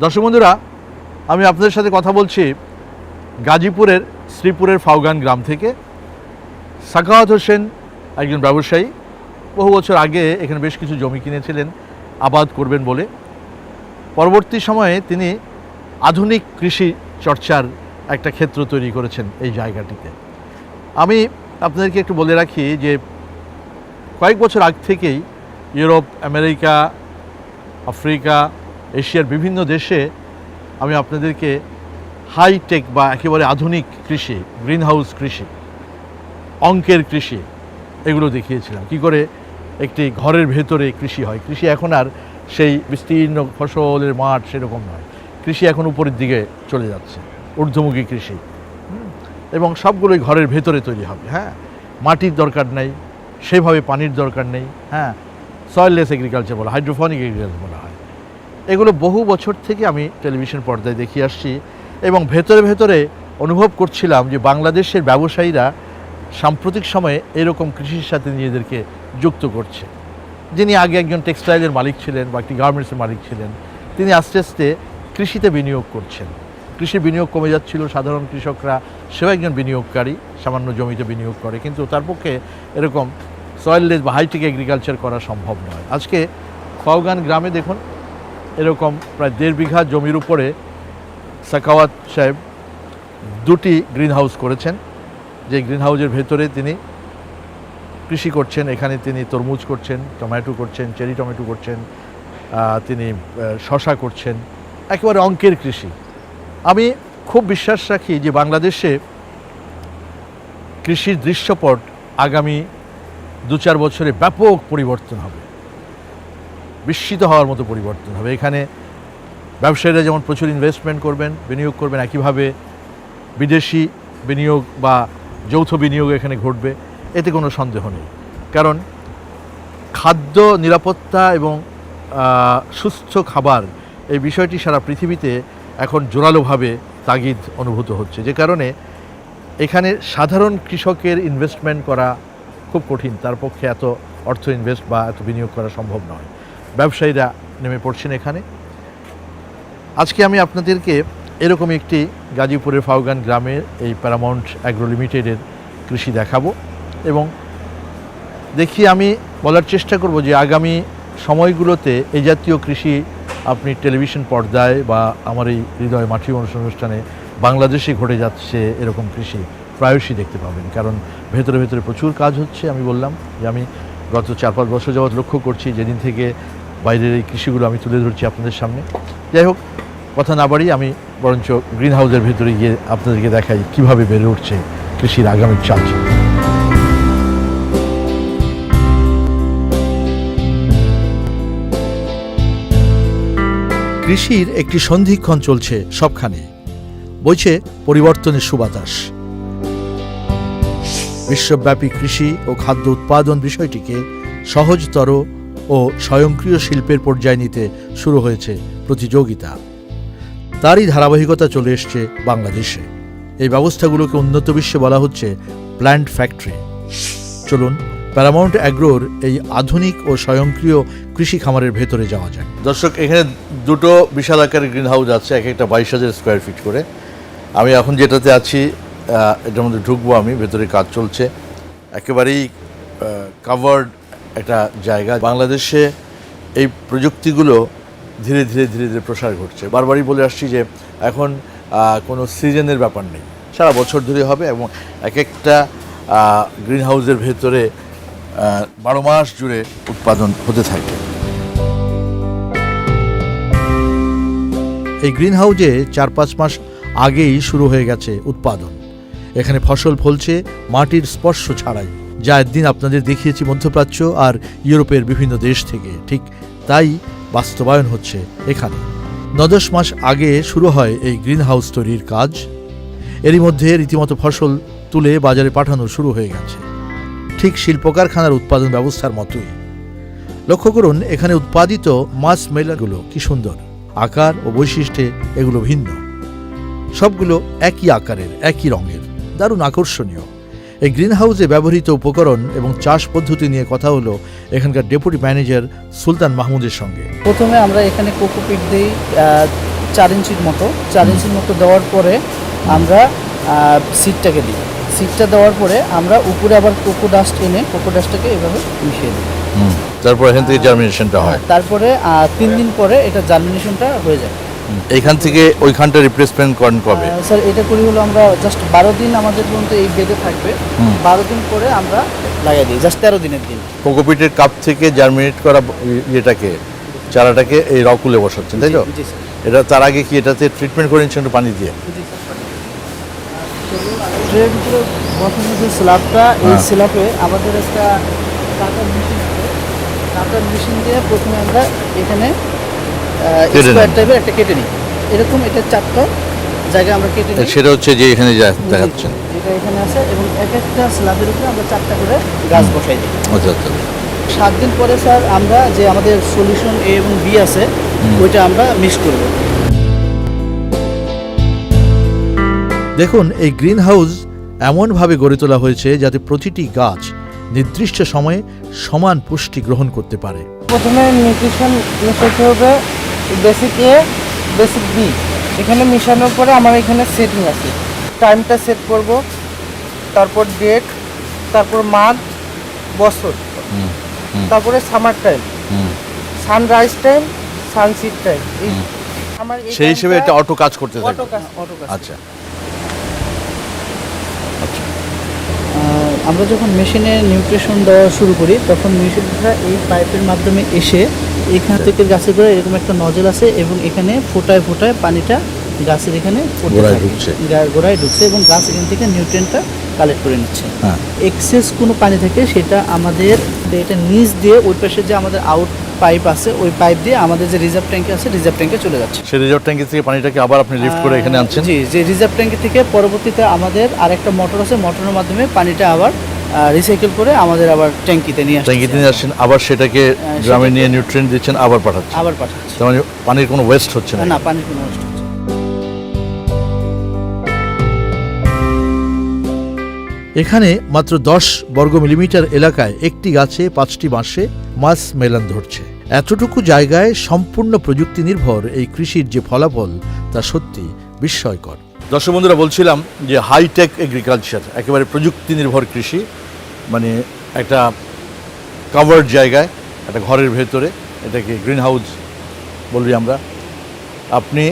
দর্শক বন্ধুরা, আমি আপনাদের সাথে কথা বলছি গাজীপুরের শ্রীপুরের ফাউগান গ্রাম থেকে। সাখাওয়াত হোসেন একজন ব্যবসায়ী, বহু বছর আগে এখানে বেশ কিছু জমি কিনেছিলেন আবাদ করবেন বলে। পরবর্তী সময়ে তিনি আধুনিক কৃষি চর্চার একটা ক্ষেত্র তৈরি করেছেন এই জায়গাটিতে। আমি আপনাদেরকে একটু বলে রাখি যে কয়েক বছর আগ থেকেই ইউরোপ, আমেরিকা, আফ্রিকা, এশিয়ার বিভিন্ন দেশে আমি আপনাদেরকে হাইটেক বা একেবারে আধুনিক কৃষি, গ্রিন হাউস কৃষি, অঙ্কের কৃষি এগুলো দেখিয়েছিলাম। কি করে একটি ঘরের ভেতরে কৃষি হয়। কৃষি এখন আর সেই বিস্তীর্ণ ফসলের মাঠ সেরকম নয়। কৃষি এখন উপরের দিকে চলে যাচ্ছে, ঊর্ধ্বমুখী কৃষি, এবং সবগুলোই ঘরের ভেতরে তৈরি হবে। হ্যাঁ, মাটির দরকার নেই, সেভাবে পানির দরকার নেই। হ্যাঁ, সয়েললেস এগ্রিকালচার বলা, হাইড্রোফনিক এগ্রিকালচার বলা হয়। এগুলো বহু বছর থেকে আমি টেলিভিশন পর্দায় দেখিয়ে আসছি এবং ভেতরে ভেতরে অনুভব করছিলাম যে বাংলাদেশের ব্যবসায়ীরা সাম্প্রতিক সময়ে এরকম কৃষির সাথে নিজেদেরকে যুক্ত করছে। যিনি আগে একজন টেক্সটাইলের মালিক ছিলেন বা একটি গার্মেন্টসের মালিক ছিলেন, তিনি আস্তে আস্তে কৃষিতে বিনিয়োগ করছেন। কৃষির বিনিয়োগ কমে যাচ্ছিল, সাধারণ কৃষকরা, সেও একজন বিনিয়োগকারী, সামান্য জমিতে বিনিয়োগ করে, কিন্তু তার পক্ষে এরকম সয়েললেস বা হাইটেক এগ্রিকালচার করা সম্ভব নয়। আজকে ফাউগান গ্রামে দেখুন, এরকম প্রায় 1.5 বিঘা জমির উপরে সাখাওয়াত সাহেব 2টি গ্রিন হাউস করেছেন। যে গ্রিন হাউসের ভেতরে তিনি কৃষি করছেন। এখানে তিনি তরমুজ করছেন, টমেটো করছেন, চেরি টমেটো করছেন, তিনি শশা করছেন, একেবারে অঙ্কের কৃষি। আমি খুব বিশ্বাস রাখি যে বাংলাদেশে কৃষির দৃশ্যপট আগামী 2-4 বছরে ব্যাপক পরিবর্তন হবে, বিস্মিত হওয়ার মতো পরিবর্তন হবে। এখানে ব্যবসায়ীরা যেমন প্রচুর ইনভেস্টমেন্ট করবেন, বিনিয়োগ করবেন, একইভাবে বিদেশি বিনিয়োগ বা যৌথ বিনিয়োগ এখানে ঘটবে, এতে কোনো সন্দেহ নেই। কারণ খাদ্য নিরাপত্তা এবং সুস্থ খাবার এই বিষয়টি সারা পৃথিবীতে এখন জোরালোভাবে তাগিদ অনুভূত হচ্ছে, যে কারণে এখানে সাধারণ কৃষকের ইনভেস্টমেন্ট করা খুব কঠিন। তার পক্ষে এত অর্থ ইনভেস্ট বা এত বিনিয়োগ করা সম্ভব নয়। ব্যবসায়ীরা নেমে পড়ছেন এখানে। আজকে আমি আপনাদেরকে এরকম একটি গাজীপুরের ফাউগান গ্রামের এই প্যারামাউন্ট অ্যাগ্রো লিমিটেডের কৃষি দেখাবো এবং দেখি আমি বলার চেষ্টা করব যে আগামী সময়গুলোতে এই জাতীয় কৃষি আপনি টেলিভিশন পর্দায় বা আমার এই হৃদয় মাটি অনুষ্ঠানে বাংলাদেশে ঘটে যাচ্ছে এরকম কৃষি প্রায়শই দেখতে পাবেন। কারণ ভেতরে ভেতরে প্রচুর কাজ হচ্ছে। আমি বললাম যে আমি গত 4-5 বছর যাবৎ লক্ষ্য করছি, যেদিন থেকে বাইরের এই কৃষিগুলো আমি তুলে ধরছি আপনাদের সামনে। যাই হোক, কথা না বাড়িয়ে আমি বরঞ্চ গ্রিন হাউসের ভেতরে গিয়ে আপনাদেরকে দেখাই কীভাবে বেড়ে উঠছে কৃষির আগামী চাল। কৃষির একটি সন্ধিক্ষণ চলছে সবখানে, বইছে পরিবর্তনের সুবাতাস। বিশ্বব্যাপী কৃষি ও খাদ্য উৎপাদন বিষয়টিকে সহজতর ও স্বয়ংক্রিয় শিল্পের পর্যায়ে নিতে শুরু হয়েছে প্রতিযোগিতা। তারই ধারাবাহিকতা চলে এসছে বাংলাদেশে। এই ব্যবস্থাগুলোকে উন্নত বিশ্বে বলা হচ্ছে প্ল্যান্ট ফ্যাক্টরি। চলুন প্যারামাউন্ট অ্যাগ্রোর এই আধুনিক ও স্বয়ংক্রিয় কৃষি খামারের ভেতরে যাওয়া যায়। দর্শক, এখানে 2টো বিশাল আকারের গ্রিন হাউস আছে, এক একটা 22,000 স্কোয়ার ফিট করে। আমি এখন যেটাতে আছি এটার মধ্যে ঢুকবো আমি, ভেতরে কাজ চলছে, একেবারেই কাভার্ড একটা জায়গা। বাংলাদেশে এই প্রযুক্তিগুলো ধীরে ধীরে ধীরে ধীরে প্রসার ঘটছে। বারবারই বলে আসছি যে এখন কোনো সিজনের ব্যাপার নেই, সারা বছর ধরে হবে এবং এক একটা গ্রিন হাউসের ভেতরে 12 মাস জুড়ে উৎপাদন হতে থাকে। এই গ্রিন হাউসে 4-5 মাস আগেই শুরু হয়ে গেছে উৎপাদন। এখানে ফসল ফলছে মাটির স্পর্শ ছাড়াই, যা একদিন আপনাদের দেখিয়েছি মধ্যপ্রাচ্য আর ইউরোপের বিভিন্ন দেশ থেকে। ঠিক তাই বাস্তবায়ন হচ্ছে এখানে। 9-10 মাস আগে শুরু হয় এই গ্রিন হাউস তৈরির কাজ। এরই মধ্যে রীতিমতো ফসল তুলে বাজারে পাঠানো শুরু হয়ে গেছে, ঠিক শিল্প কারখানার উৎপাদন ব্যবস্থার মতোই। লক্ষ্য করুন এখানে উৎপাদিত মাছ মেলাগুলো কি সুন্দর, আকার ও বৈশিষ্ট্যে এগুলো ভিন্ন, সবগুলো একই আকারের, একই রঙের, দারুণ আকর্ষণীয়। এই গ্রিন হাউসে ব্যবহৃত উপকরণ এবং চাষ পদ্ধতি নিয়ে কথা হলো এখানকার ডেপুটি ম্যানেজার সুলতান মাহমুদের সঙ্গে। প্রথমে আমরা এখানে কোকোপিট দিই 4 ইঞ্চির মতো দেওয়ার পরে আমরা সিডটাকে দিই। সিডটা দেওয়ার পরে আমরা উপরে আবার কোকো ডাস্টটাকে এভাবে মিশিয়ে দিই। তারপর এখান থেকে জার্মিনেশনটা হয়। তারপরে 3 দিন পরে এটা জার্মিনেশনটা হয়ে যায়। এইখান থেকে ওইখানটা রিপ্লেসমেন্ট করেন কবে? স্যার এটা করি হলো আমরা জাস্ট 12 দিন আমাদের পর্যন্ত এই বেডে থাকবে। 12 দিন পরে আমরা লাগিয়ে দিই, জাস্ট 13 দিনের দিন। কোকোপিটের কাপ থেকে জার্মিনেট করা চারাটাকে এই রকুলে বসাচ্ছেন, তাই তো? জি স্যার। এটা তার আগে কি এটাতে ট্রিটমেন্ট করে নিচ্ছেন পানি দিয়ে? জি স্যার। ট্রের ভিতরে প্রথমে যে স্ল্যাবটা, এই স্ল্যাবে আমাদের একটা কাটার মেশিন আছে। কাটার মেশিন দিয়ে প্রথমে আমরা এখানে স্কোয়ার টাইপের একটা কেটে নিই। এরকম এটা 4টা জায়গায় আমরা কেটে নিই। সেটা হচ্ছে যে এখানে দেখাচ্ছেন, এটা এখানে আছে এবং এক একটা স্ল্যাবের উপরে আমরা 4টা করে গাছ বসাই দিই। আচ্ছা আচ্ছা। 7 দিন পরে স্যার আমরা যে আমাদের সলিউশন এ এবং বি আছে ওইটা আমরা মিক্স করব। দেখুন, এই গ্রিন হাউস এমনভাবে গড়ে তোলা হয়েছে যাতে প্রতিটি গাছ নির্দিষ্ট সময়ে সমান পুষ্টি গ্রহণ করতে পারে। প্রথমে নিউট্রিশন মেশাতে হবে, বেসিক এ বেসিক বি। এখানে মেশানোর পরে আমার এখানে সেটিং আছে, টাইমটা সেট করব, তারপর ডেট, তারপর মান্থ, বছর, তারপরে summer time, sunrise time, sunset time. আমার সেই হিসেবে এটা অটো কাজ করতে থাকে। অটো কাজ। আচ্ছা। আমরা যখন মেশিনে নিউট্রিশন দেওয়া শুরু করি তখন মেশিনটা এই পাইপের মাধ্যমে এসে এখান থেকে গাছের গোড়ায় এরকম একটা নজল আছে এবং এখানে ফোটায় ফোটায় পানিটা গাছের এখানে গোড়ায় ঢুকছে এবং গাছ এখান থেকে নিউট্রিয়েন্টটা কালেক্ট করে নিচ্ছে। এক্সেস কোনো পানি থাকে সেটা আমাদের এটা নিচ দিয়ে ওই পাশে যে আমাদের আউট পাইপ আছে ওই পাইপ দিয়ে আমাদের যে রিজার্ভ ট্যাঙ্কি আছে রিজার্ভ ট্যাঙ্কে চলে যাচ্ছে। সেই রিজার্ভ ট্যাঙ্কি থেকে পানিটাকে আবার আপনি লিফট করে এখানে আনছেন? জি, যে রিজার্ভ ট্যাঙ্কি থেকে পরবর্তীতে আমাদের আরেকটা মোটর আছে, মোটরের মাধ্যমে পানিটা আবার রিসাইকেল করে আমাদের আবার ট্যাঙ্কিতে নিয়ে আসছেন, আবার সেটাকে গ্রামে নিয়ে নিউট্রিয়েন্ট দিচ্ছেন, আবার পাঠাচ্ছেন। তার মানে পানির কোনো ওয়েস্ট হচ্ছে না? না, পানির কোনো ওয়েস্ট হচ্ছে না। এখানে মাত্র 10 বর্গ মিলিমিটার এলাকায় একটি গাছে 5টি মাসে মাছ মেলন ধরছে। এতটুকু জায়গায় সম্পূর্ণ প্রযুক্তি নির্ভর এই কৃষির যে ফলাফল তা সত্যি বিস্ময়কর। দর্শক বন্ধুরা, বলছিলাম যে হাইটেক এগ্রিকালচার, একেবারে প্রযুক্তি নির্ভর কৃষি, মানে একটা কাভার্ড জায়গায়, একটা ঘরের ভেতরে, এটাকে গ্রিন হাউস বলি আমরা। আপনি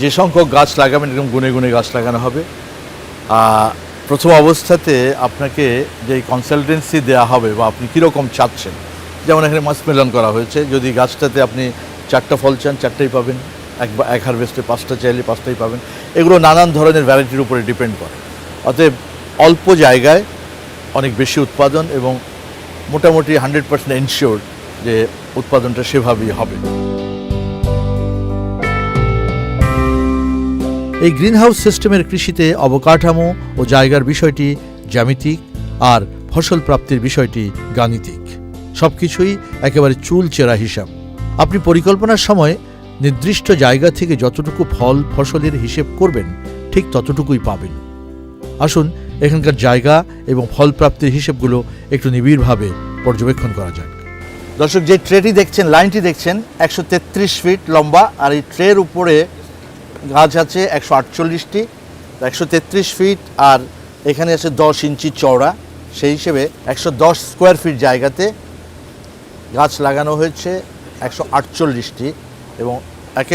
যে সংখ্যক গাছ লাগাবেন এরকম গুনে গুনে গাছ লাগানো হবে। প্রথম অবস্থাতে আপনাকে যে কনসালটেন্সি দেওয়া হবে বা আপনি কীরকম চাচ্ছেন, যেমন এখানে মাস্কমেলন করা হয়েছে, যদি গাছটাতে আপনি 4টা ফল চান 4টাই পাবেন, এক হারভেস্টে 5টা চাইলে 5টাই পাবেন। এগুলো নানান ধরনের ভ্যারাইটির উপরে ডিপেন্ড করে। অতএব অল্প জায়গায় অনেক বেশি উৎপাদন এবং মোটামুটি 100% এনশিওর যে উৎপাদনটা সেভাবেই হবে। এই গ্রিনহাউস সিস্টেমের কৃষিতে অবকাঠামো ও জায়গার বিষয়টি জ্যামিতিক আর ফসল প্রাপ্তির বিষয়টি গাণিতিক। সবকিছুই একেবারে চুলচেরা হিসাব। আপনি পরিকল্পনার সময় নির্দিষ্ট জায়গা থেকে যতটুকু ফল ফসলের হিসেব করবেন ঠিক ততটুকুই পাবেন। আসুন এখানকার জায়গা এবং ফল প্রাপ্তির হিসেবগুলো একটু নিবিড়ভাবে পর্যবেক্ষণ করা যাক। দর্শক, যে ট্রেটি দেখছেন, লাইনটি দেখছেন 133 ফিট লম্বা, আর এই ট্রের উপরে গাছ আছে 148টি, 133 ফিট, আর এখানে আছে 10 ইঞ্চি চওড়া। সেই হিসেবে 110 স্কোয়ার ফিট জায়গাতে গাছ লাগানো হয়েছে 148টি এবং এক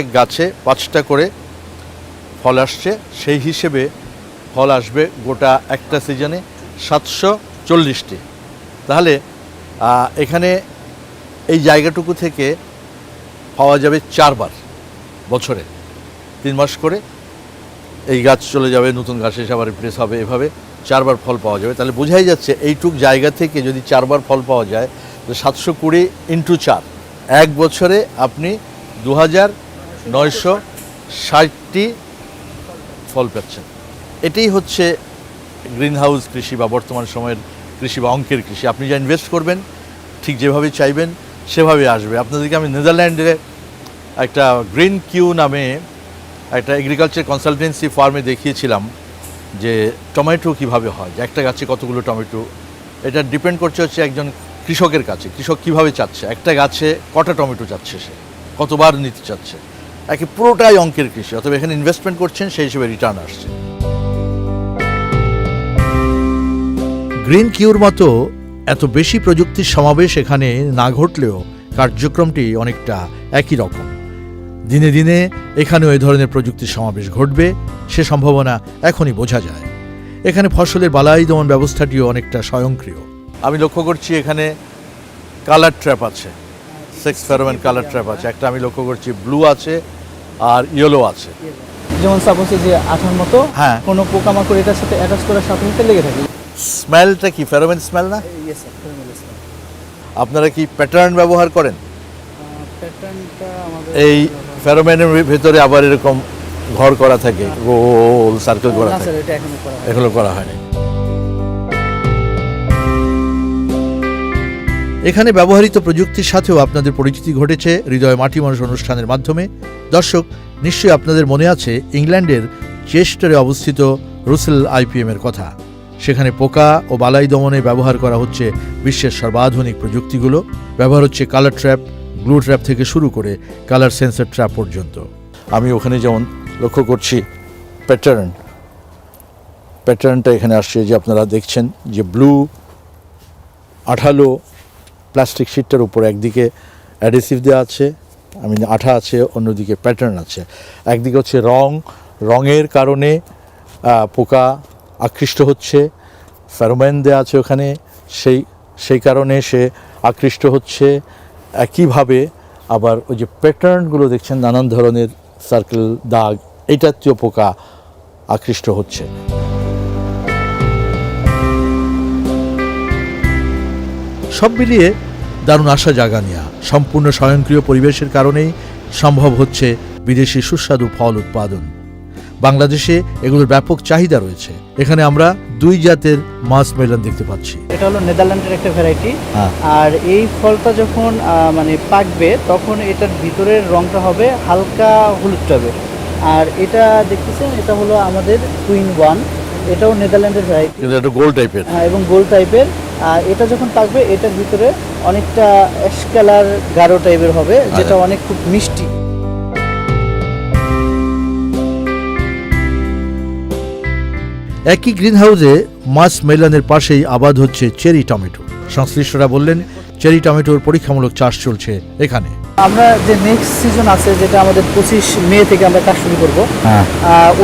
এক গাছে 5টা করে ফল আসছে। সেই হিসেবে ফল আসবে গোটা একটা সিজনে 740টি। তাহলে এখানে এই জায়গাটুকু থেকে পাওয়া যাবে 4 বার বছরে, 3 মাস করে এই গাছ চলে যাবে, নতুন গাছ এসে আবার রিপ্লেস হবে, এভাবে 4 বার ফল পাওয়া যাবে। তাহলে বোঝাই যাচ্ছে এইটুক জায়গা থেকে যদি 4 বার ফল পাওয়া যায় তো 720 × 4, এক বছরে আপনি 2960টি ফল পাচ্ছেন। এটাই হচ্ছে গ্রিন হাউস কৃষি বা বর্তমান সময়ের কৃষি বা অঙ্কের কৃষি। আপনি যা ইনভেস্ট করবেন ঠিক যেভাবে চাইবেন সেভাবে আসবে। আপনাদেরকে আমি নেদারল্যান্ডে একটা গ্রিন কিউ নামে একটা এগ্রিকালচার কনসালটেন্সি ফার্মে দেখিয়েছিলাম। যে টমেটো কিভাবে হয়, যে একটা গাছে কতগুলো টমেটো, এটা ডিপেন্ড করছে হচ্ছে একজন কৃষকের কাছে, কৃষক কিভাবে চাচ্ছে, একটা গাছে কটা টমেটো চাচ্ছে, সে কতবার নিতে চাচ্ছে, একে পুরোটাই অঙ্কের কৃষি। অথবা এখানে ইনভেস্টমেন্ট করছেন, সেই হিসেবে রিটার্ন আসছে। গ্রিন কিউর মতো এত বেশি প্রযুক্তির সমাবেশ এখানে না ঘটলেও কার্যক্রমটি অনেকটা একই রকম। দিনে দিনে এখানেও এই ধরনের প্রযুক্তির সমাবেশ ঘটবে, সে সম্ভাবনা এখনই বোঝা যায়। এখানে ফসলের বালাই দমন ব্যবস্থাটিও অনেকটা স্বয়ংক্রিয়। আমি লক্ষ্য করছি এখানে কালার ট্র্যাপ আছে, 6 ফেরোমন কালার ট্র্যাপ আছে। একটা আমি লক্ষ্য করছি ব্লু আছে আর ইয়েলো আছে। যেমন সাপোজ যে আঠার মতো হ্যাঁ। কোনো পোকামাকড় এটার সাথে অ্যাটাচ করার সাথে সাথে লেগে থাকে। স্মেলটা কি ফেরোমন স্মেল না? Yes sir, pheromone smell. আপনারা কি প্যাটার্ন ব্যবহার করেন? প্যাটার্নটা আমাদের এই ফেরোমনের ভেতরে আবার এরকম ঘর করা থাকে, গোল সার্কেল করা না থাকে, স্যার, এটা এখনো করা হয়। এগুলো করা হয়নি। এখানে ব্যবহৃত প্রযুক্তির সাথেও আপনাদের পরিচিতি ঘটেছে হৃদয় মাটি মানুষ অনুষ্ঠানের মাধ্যমে। দর্শক, নিশ্চয়ই আপনাদের মনে আছে ইংল্যান্ডের চেস্টারে অবস্থিত রুসেল আইপিএম এর কথা। সেখানে পোকা ও বালাই দমনে ব্যবহার করা হচ্ছে বিশ্বের সর্বাধুনিক প্রযুক্তিগুলো। ব্যবহার হচ্ছে কালার ট্র্যাপ, গ্লু ট্র্যাপ থেকে শুরু করে কালার সেন্সর ট্র্যাপ পর্যন্ত। আমি ওখানে যেমন লক্ষ্য করছি প্যাটার্নটা এখানে আসছে, যে আপনারা দেখছেন যে ব্লু আঠালো প্লাস্টিক শিটটার উপর একদিকে অ্যাডেসিভ দেওয়া আছে, আঠা আছে, অন্যদিকে প্যাটার্ন আছে। একদিকে হচ্ছে রঙের কারণে পোকা আকৃষ্ট হচ্ছে, ফেরোমন দেওয়া আছে ওখানে, সেই কারণে সে আকৃষ্ট হচ্ছে। একইভাবে আবার ওই যে প্যাটার্নগুলো দেখছেন, নানান ধরনের সার্কেল, দাগ, এইটাতেও পোকা আকৃষ্ট হচ্ছে। সব মিলিয়ে দারুণ আশা জাগা নেয়া সম্পূর্ণ স্বয়ংক্রিয় পরিবেশের কারণেই সম্ভব হচ্ছে বিদেশি সুস্বাদু ফল উৎপাদন। বাংলাদেশে এগুলোর ব্যাপক চাহিদা রয়েছে। এখানে আমরা 2 জাতের মাস মেলন দেখতে পাচ্ছি। এটা হলো নেদারল্যান্ডের একটা ভ্যারাইটি। হ্যাঁ। আর এই ফলটা যখন মানে পাকবে তখন এটার ভিতরের রংটা হবে হালকা হলুদ টাইপের। আর এটা দেখতেছেন, এটা হলো আমাদের কুইন 1, এটাও নেদারল্যান্ডের ভ্যারাইটি। কিন্তু একটা গোল টাইপের। হ্যাঁ, এবং গোল টাইপের। আর এটা যখন পাকবে এটার ভিতরে অনেকটা অ্যাশ কালার গাঢ় টাইপের হবে, যেটা অনেক খুব মিষ্টি। একই গ্রিন হাউসে মাস মেলনের পাশেই আবাদ হচ্ছে চেরি টমেটো। সংশ্লিষ্টরা বললেন চেরি টমেটোর পরীক্ষামূলক চাষ চলছে এখানে। আমরা যে নেক্সট সিজন আছে, যেটা আমাদের 25 মে থেকে আমরা কাজ শুরু করবো,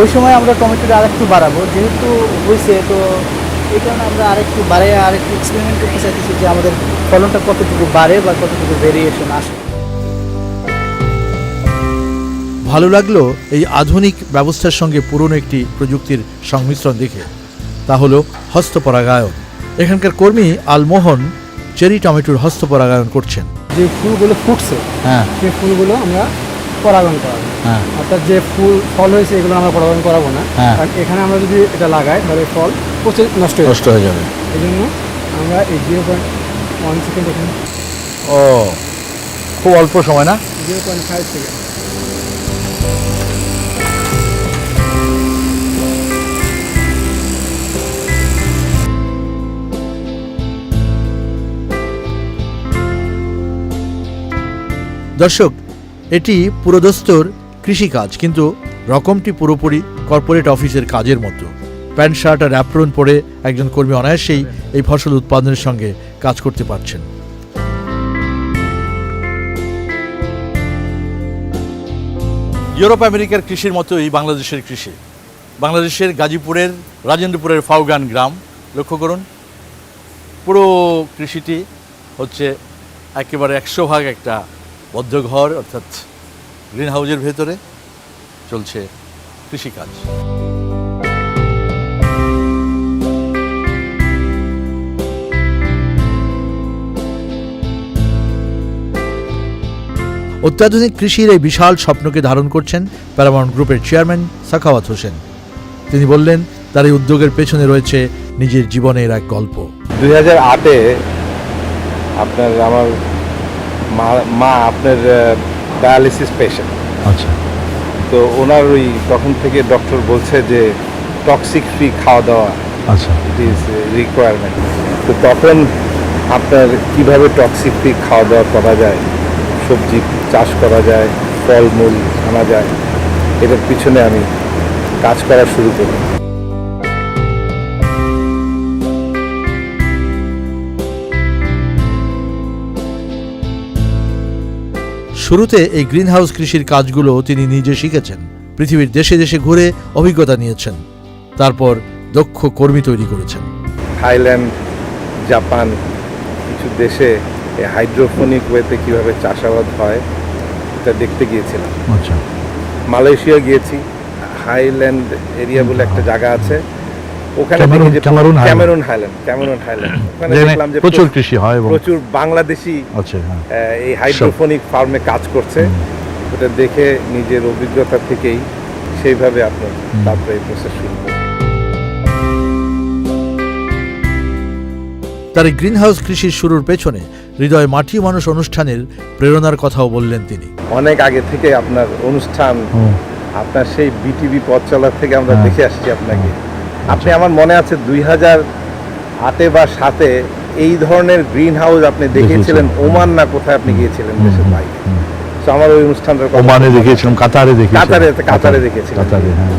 ওই সময় আমরা টমেটোটা আরেকটু বাড়াবো। যেহেতু হয়েছে, তো এই কারণে আমরা আরেকটু বাড়িয়ে আরেকটু এক্সপেরিমেন্ট করতে চাইতেছি যে আমাদের ফলনটা কতটুকু বাড়ে বা কতটুকু ভেরিয়েশন আসে। ভালো লাগলো এই আধুনিক ব্যবস্থার সঙ্গে পুরনো একটি প্রযুক্তির সংমিশ্রণ দেখে। তা হলো হস্তপরাগায়ন। এখানকার কর্মী আলমোহন চেরি টমেটোর হস্তপরাগায়ন করছেন। যে ফুলগুলো ফুটছে, হ্যাঁ সেই ফুলগুলো আমরা পরাগায়ন করাবো। হ্যাঁ অর্থাৎ যে ফল হয়েছে এগুলো আমরা পরাগায়ন করাবো না, হ্যাঁ। কারণ এখানে আমরা যদি এটা লাগাই তাহলে ফল পচে নষ্ট হয়ে যাবে। এই জন্য আমরা এই 0.1 সেকেন্ড এখানে, ও, খুব অল্প সময় না? 0.5 সেকেন্ড। দর্শক, এটি পুরোদস্তর কৃষিকাজ, কিন্তু রকমটি পুরোপুরি কর্পোরেট অফিসের কাজের মতো। প্যান্ট শার্ট আর অ্যাপ্রন পরে একজন কর্মী অনায়াসেই এই ফসল উৎপাদনের সঙ্গে কাজ করতে পারছেন। ইউরোপ আমেরিকার কৃষির মতোই বাংলাদেশের কৃষি। বাংলাদেশের গাজীপুরের রাজেন্দ্রপুরের ফাউগান গ্রাম লক্ষ্য করুন, পুরো কৃষিটি হচ্ছে একেবারে 100% একটা বদ্ধ ঘর, অর্থাৎ গ্রিন হাউসের ভেতরে চলছে কৃষিকাজ। অত্যাধুনিক কৃষির এই বিশাল স্বপ্নকে ধারণ করছেন প্যারামাউন্ট গ্রুপের চেয়ারম্যান সাখাওয়াত হোসেন। তিনি বললেন তার এই উদ্যোগের পেছনে রয়েছে নিজের জীবনের এক গল্প। 2008-এ আমার মা আপনার ডায়ালিসিস পেশেন্ট। আচ্ছা। তো ওনার তখন থেকে ডক্টর বলছে যে টক্সিক ফ্রি খাওয়া দাওয়া আচ্ছা, ইট ইজ রিকোয়ারমেন্ট। তো তখন আপনার কিভাবে টক্সিক ফ্রি খাওয়া দাওয়া করা যায়, সবজি চাষ করা যায়, ফলমূল আনা যায়, এটার পিছনে আমি কাজ করা শুরু করি। শুরুতে এই গ্রিনহাউস কৃষির কাজগুলো তিনি নিজে শিখেছেন, পৃথিবীর দেশে দেশে ঘুরে অভিজ্ঞতা নিয়েছেন, তারপর দক্ষ কর্মী তৈরি করেছেন। থাইল্যান্ড, জাপান, কিছু দেশে এই হাইড্রোফোনিক ওয়েতে কীভাবে চাষাবাদ হয় এটা দেখতে গিয়েছিলাম। আচ্ছা, মালয়েশিয়া গিয়েছি, হাইল্যান্ড এরিয়া বলে একটা জায়গা আছে, ওখানে ক্যামেরুন- দেখি যে ক্যামেরুন হাইল্যান্ড। ক্যামেরুন হাইল্যান্ড ওখানে যেখানে দেখলাম যে প্রচুর কৃষি হয় এবং প্রচুর বাংলাদেশি আচ্ছা, হ্যাঁ, এই হাইড্রোফোনিক ফার্মে কাজ করছে। ওটা দেখে নিজের অভিজ্ঞতা থেকেই সেইভাবে আপনার তারপরে এই প্রসেস শুরু করি। তার এই গ্রিনহাউস কৃষির শুরুর পেছনে হৃদয় মাটি মানুষ অনুষ্ঠানের প্রেরণার কথাও বললেন তিনি। অনেক আগে থেকে আপনার অনুষ্ঠান, আপনার সেই বিটিভি পথ চলার থেকে আমরা দেখে আসছি আপনাকে। আপনি, আমার মনে আছে 2008 বা 2007 এই ধরনের গ্রিন হাউস আপনি দেখিয়েছিলেন ওমান না কোথায় আপনি গিয়েছিলেন দেশের বাইরে। তো আমার ওই অনুষ্ঠানটার কথা ওমানে দেখিয়েছিলাম, কাতারে দেখিয়েছিলাম, কাতারে দেখেছিলাম। কাতারে, হ্যাঁ।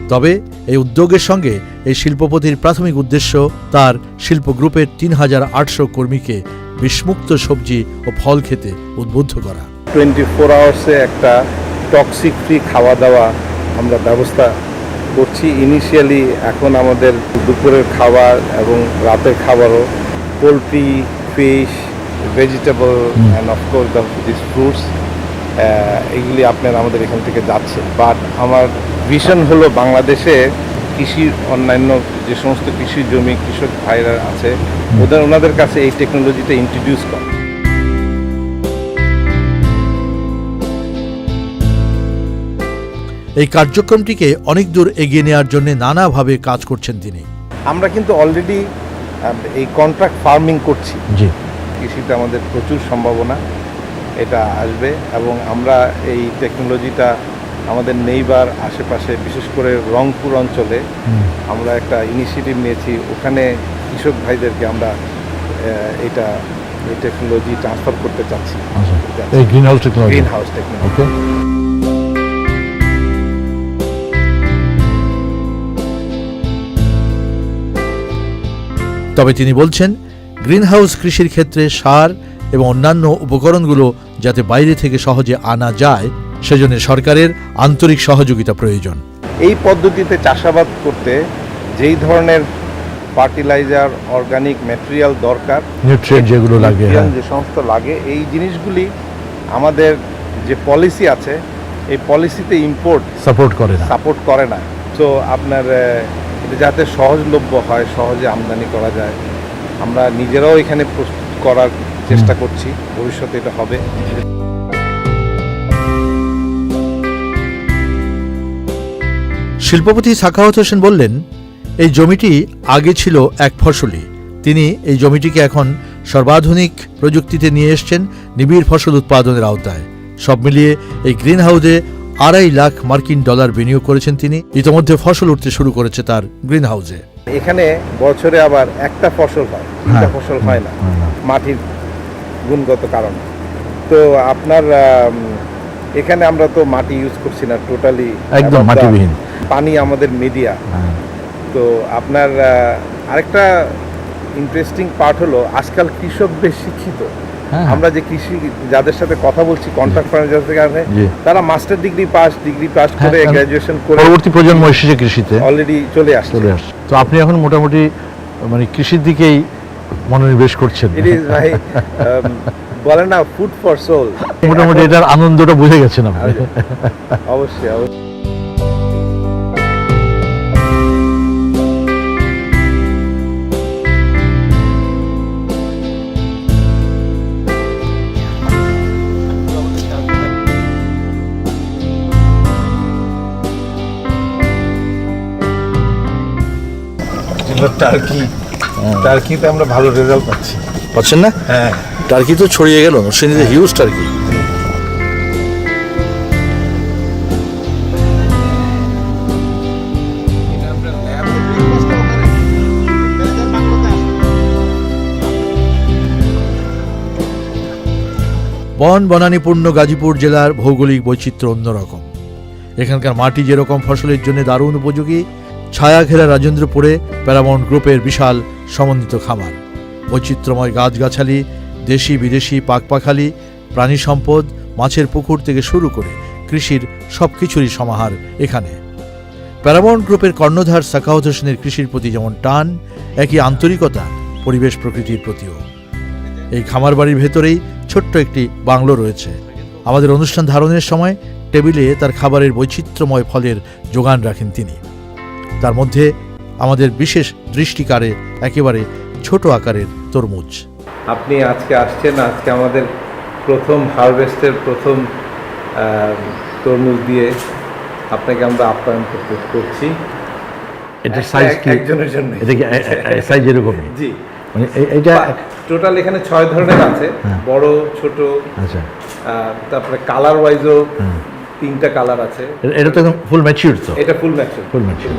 তবে এই উদ্যোগের সঙ্গে এই শিল্পপতির প্রাথমিক উদ্দেশ্য তার শিল্প গ্রুপের 3800 কর্মীকে বিষমুক্ত সবজি ও ফল খেতে উদ্বুদ্ধ করা। 24 আওয়ার্সে একটা টক্সিক ফ্রি খাওয়া দাওয়া আমরা ব্যবস্থা করছি ইনিশিয়ালি। এখন আমাদের দুপুরের খাবার এবং রাতের খাবারও poultry, fish, vegetable and of course this fruits, এগুলি আপনার আমাদের এখান থেকে যাচ্ছে। বাট আমার ভিশন হলো বাংলাদেশে কৃষির অন্যান্য যে সমস্ত কৃষি জমি কৃষক ভাইরা আছে ওনাদের কাছে এই টেকনোলজিটা ইন্ট্রোডিউস করা। এই কার্যক্রমটিকে অনেক দূর এগিয়ে নেওয়ার জন্য নানাভাবে কাজ করছেন তিনি। আমরা কিন্তু অলরেডি এই কন্ট্রাক্ট ফার্মিং করছি। জি, কৃষিতে আমাদের প্রচুর সম্ভাবনা এটা আসবে এবং আমরা এই টেকনোলজিটা আমাদের নেইবার আশেপাশে বিশেষ করে রংপুর অঞ্চলে আমরা একটা ইনিশিয়েটিভ নিয়েছি। ওখানে কৃষক ভাইদেরকে আমরা এই টেকনোলজি ট্রান্সফার করতে চাচ্ছি। এই greenhouse technology. Greenhouse technology. Okay. তবে তিনি বলছেন গ্রিনহাউস কৃষির ক্ষেত্রে সার এবং অন্যান্য উপকরণগুলো যাতে বাইরে থেকে সহজে আনা যায় সেজন্য সরকারের আন্তরিক সহযোগিতা প্রয়োজন। এই পদ্ধতিতে চাষাবাদ করতে যেই ধরনের ফার্টিলাইজার, অর্গানিক ম্যাটেরিয়াল দরকার, নিউট্রিয়েন্ট যেগুলো লাগে, হ্যাঁ, যে সমস্ত লাগে, এই জিনিসগুলি আমাদের যে পলিসি আছে এই পলিসিতে ইম্পোর্ট সাপোর্ট করে না। তো আপনার এটা যাতে সহজলভ্য হয়, সহজে আমদানি করা যায়, আমরা নিজেরাও এখানে প্রস্তুত করার চেষ্টা করছি। ভবিষ্যতে এটা হবে। শিল্পপতি সাখাওয়াত হোসেন বললেন, এই জমিটি আগে ছিল এক ফসলি। তিনি এই জমিটিকে এখন সর্বাধুনিক প্রযুক্তিতে নিয়ে এসেছেন নিবিড় ফসল উৎপাদনের আওতায়। সব মিলিয়ে এই গ্রিন হাউসে $2.5 লাখ মার্কিন বিনিয়োগ করেছেন তিনি। ইতিমধ্যে ফসল উঠতে শুরু করেছে তার গ্রিন হাউসে। এখানে বছরে আবার একটা ফসল হয়, তিনটা ফসল হয় না, মাটির গুণগত কারণে। তো আপনার এখানে আমরা তো মাটি ইউজ করছি না, টোটালি একদম মাটিবিহীন, পানি আমাদের মিডিয়া। তো আপনার আরেকটা ইন্টারেস্টিং পার্ট হলো আজকাল কৃষক বেশ শিক্ষিত। আমরা যে কৃষি যাদের সাথে কথা বলছি, কন্ট্রাক্ট ফার্মার থেকে তারা মাস্টার ডিগ্রি পাস করে গ্র্যাজুয়েশন করে পরবর্তী প্রজন্ম এসেছে কৃষিতে, অলরেডি চলে আসছে। তো আপনি এখন মোটামুটি মানে কৃষির দিকেই মনোনিবেশ করছেন। ইট ইজ ভাই, বলে না ফুড ফর সোল, মোটামুটি এটার আনন্দটা বুঝে গেছেন আপনি। অবশ্যই অবশ্যই। টার্কি টার্কিতে আমরা ভালো রেজাল্ট পাচ্ছি। পাচ্ছেন না? হ্যাঁ, টার্কি তো ছড়িয়ে গেল, নরসিংদীতে হিউজ টার্কি। বন বনানীপূর্ণ গাজীপুর জেলার ভৌগোলিক বৈচিত্র্য অন্যরকম। এখানকার মাটি যেরকম ফসলের জন্য দারুণ উপযোগী, ছায়া ঘেরা রাজেন্দ্রপুরে প্যারামাউন্ট গ্রুপের বিশাল সমন্বিত খামার, বৈচিত্র্যময় গাছগাছালি, দেশি বিদেশি পাখপাখালি, প্রাণী সম্পদ, মাছের পুকুর থেকে শুরু করে কৃষির সবকিছুরই সমাহার এখানে। প্যারামাউন্ট গ্রুপের কর্ণধার সাখাওয়াত হোসেনের কৃষির প্রতি যেমন টান, একই আন্তরিকতা পরিবেশ প্রকৃতির প্রতিও। এই খামার বাড়ির ভেতরেই ছোট্ট একটি বাংলো রয়েছে। আমাদের অনুষ্ঠান ধারণের সময় টেবিলে তার খাবারের বৈচিত্র্যময় ফলের যোগান রাখেন তিনি। তার মধ্যে আমাদের বিশেষ দৃষ্টিকারে একেবারে ছোট আকারের তরমুজ। আপনি আজকে আসছেন, আজকে আমাদের প্রথম হারভেস্টের প্রথম তরমুজ দিয়ে আপনাকে আমরা আপ্যায়ন করছি। এটা সাইজ কি? একজনের জন্য এটা কি সাইজ এরকমই? জি, মানে এটা টোটাল এখানে 6 ধরনের আছে, বড় ছোট। আচ্ছা, তারপরে কালার ওয়াইজও 3টা কালার আছে। এটা তো ফুল ম্যাচিউর, তো এটা ফুল ম্যাচিউর। ফুল ম্যাচিউর।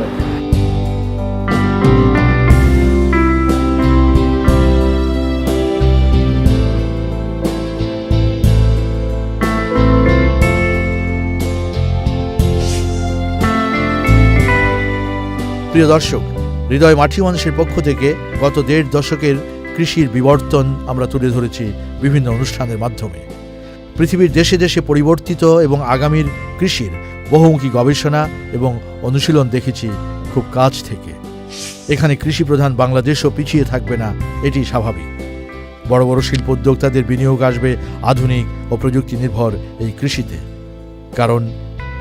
প্রিয় দর্শক, হৃদয় মাটি মানুষের পক্ষ থেকে গত 1.5 দশকের কৃষির বিবর্তন আমরা তুলে ধরেছি বিভিন্ন অনুষ্ঠানের মাধ্যমে। পৃথিবীর দেশে দেশে পরিবর্তিত এবং আগামীর কৃষির বহুমুখী গবেষণা এবং অনুশীলন দেখেছি খুব কাছ থেকে। এখানে কৃষিপ্রধান বাংলাদেশও পিছিয়ে থাকবে না, এটি স্বাভাবিক। বড় বড় শিল্প উদ্যোক্তাদের বিনিয়োগ আসবে আধুনিক ও প্রযুক্তি নির্ভর এই কৃষিতে, কারণ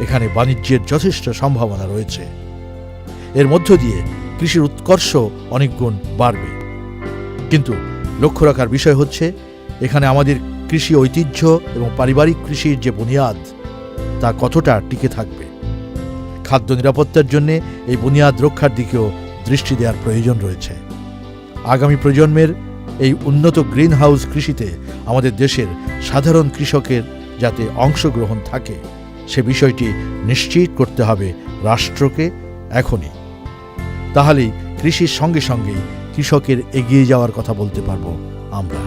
এখানে বাণিজ্যের যথেষ্ট সম্ভাবনা রয়েছে। এর মধ্য দিয়ে কৃষির উৎকর্ষ অনেক গুণ বাড়বে। কিন্তু লক্ষ্য রাখার বিষয় হচ্ছে এখানে আমাদের কৃষি ঐতিহ্য এবং পারিবারিক কৃষির যে বুনিয়াদ, তা কতটা টিকে থাকবে। খাদ্য নিরাপত্তার জন্য এই বুনিয়াদ রক্ষার দিকেও দৃষ্টি দেওয়ার প্রয়োজন রয়েছে। আগামী প্রজন্মের এই উন্নত গ্রিন হাউস কৃষিতে আমাদের দেশের সাধারণ কৃষকের যাতে অংশগ্রহণ থাকে, সে বিষয়টি নিশ্চিত করতে হবে রাষ্ট্রকে এখনই। তাহলেই কৃষির সঙ্গে সঙ্গেই কৃষকের এগিয়ে যাওয়ার কথা বলতে পারবো আমরা।